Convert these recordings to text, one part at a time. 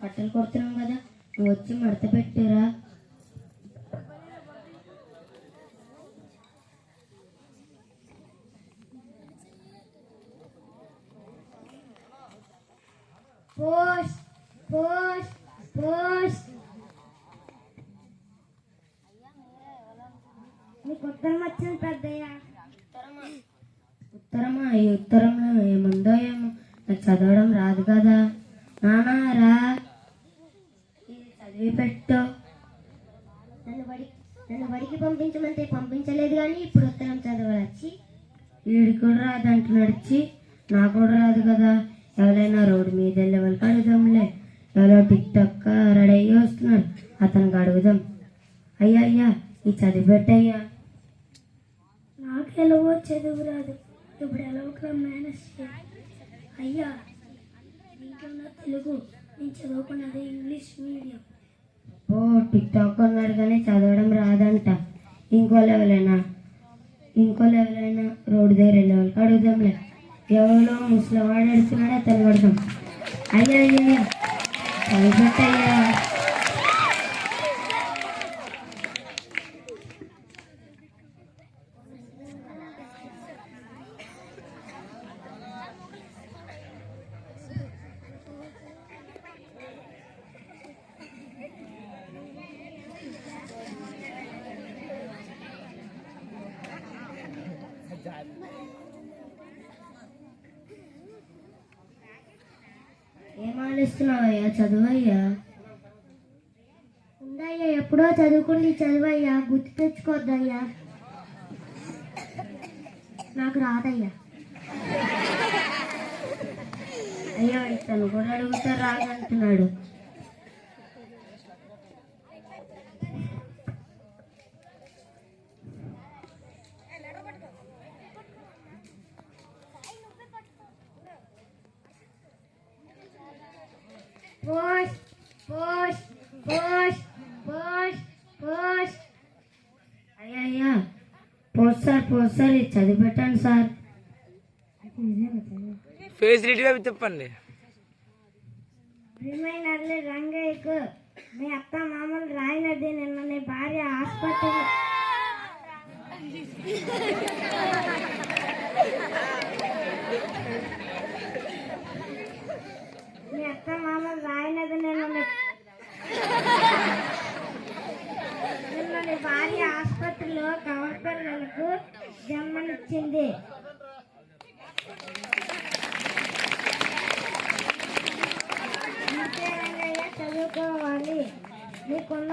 కట్టెలు కొడుతున్నాం కదా, నువ్వు వచ్చి మడత పెట్టురా. పోస్ట్ పోస్ట్ పోస్ట్ నీకు ఉత్తరం వచ్చింది పెద్దయ్య. ఉత్తరమా? ఈ ఉత్తరంలో ఏముందో ఏమో, నాకు చదవడం రాదు కదా. నానారా, ఇది చదివి పెట్టు. నన్ను బడికి పంపించమంటే పంపించలేదు, కానీ ఇప్పుడు ఉత్తరం చదవచ్చి వీడికి కూడా రాదు అంటున్నాడు. నాకు కూడా రాదు కదా. ఎవరైనా రోడ్డు మీద వెళ్ళే వాళ్ళకి అడుగుదాంలే. ఎవరో టిక్ టాక్ రెడీ అయ్యి వస్తున్నారు, అతనికి అడుగుదాం. అయ్యా ఈ చదివి పెట్టయ్యా. నాకు ఎలాగో చదువు రాదు, ఇప్పుడు ఎలాగో మేనేజ్ అయ్యా. ఇంట్లో తెలుగు, నేను చదువుకున్నది ఇంగ్లీష్ మీడియం. ఓ టిక్ టాక్ అన్నాడు కానీ చదవడం రాదంట. ఇంకో లెవెలైనా రోడ్డు దగ్గర వెళ్ళే వాళ్ళకి అడుగుదాంలే. ఎవరో ముసలివాడు అడుగుతున్నాడు, అతను పడదాం. అయ్యా చదివి పెట్టయ్యా. ఏం ఆలోచిస్తున్నావయ్యా? చదువయ్యా. ఉండయ్యా, ఎప్పుడో చదువుకుంది చదువయ్యా, గుర్తు తెచ్చుకోద్దయ్యా. నాకు రాదయ్యా. అయ్యో ఇతను కూడా అడుగుతా రాదంటున్నాడు. Post post post post post అయ్యా పోస్ట్ సార్ ఇది చదివి పెట్టండి సార్. ఫేస్ రీడ్గా చెప్పండి. రిమైనర్లు రంగయ్యకు మీ అత్త మామూలు రాయినది, నిన్న నీ భార్య హాస్పిటల్ మీ అత్త మామూలు రాయినది, నిన్న నీ భార్య హాస్పిటల్లో కవర్ పిల్లలకు జన్మనిచ్చింది. చదువుకోవాలి, నీకున్న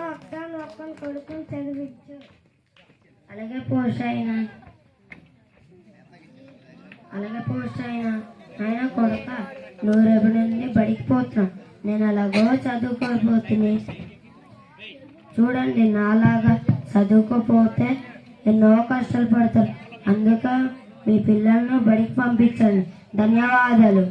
ఒక్కని కొడుకుని చదివించు. అలాగే పోస్ట్ అయినా ఆయన కొడుక, నువ్వు రేపు నుండి బడికి పోతున్నావు, నేను అలాగో చదువుకోకపోతుంది. చూడండి, నాలాగా చదువుకోపోతే ఎన్నో కష్టాలు పడతారు. అందుకే మీ పిల్లలను బడికి పంపించండి. ధన్యవాదాలు.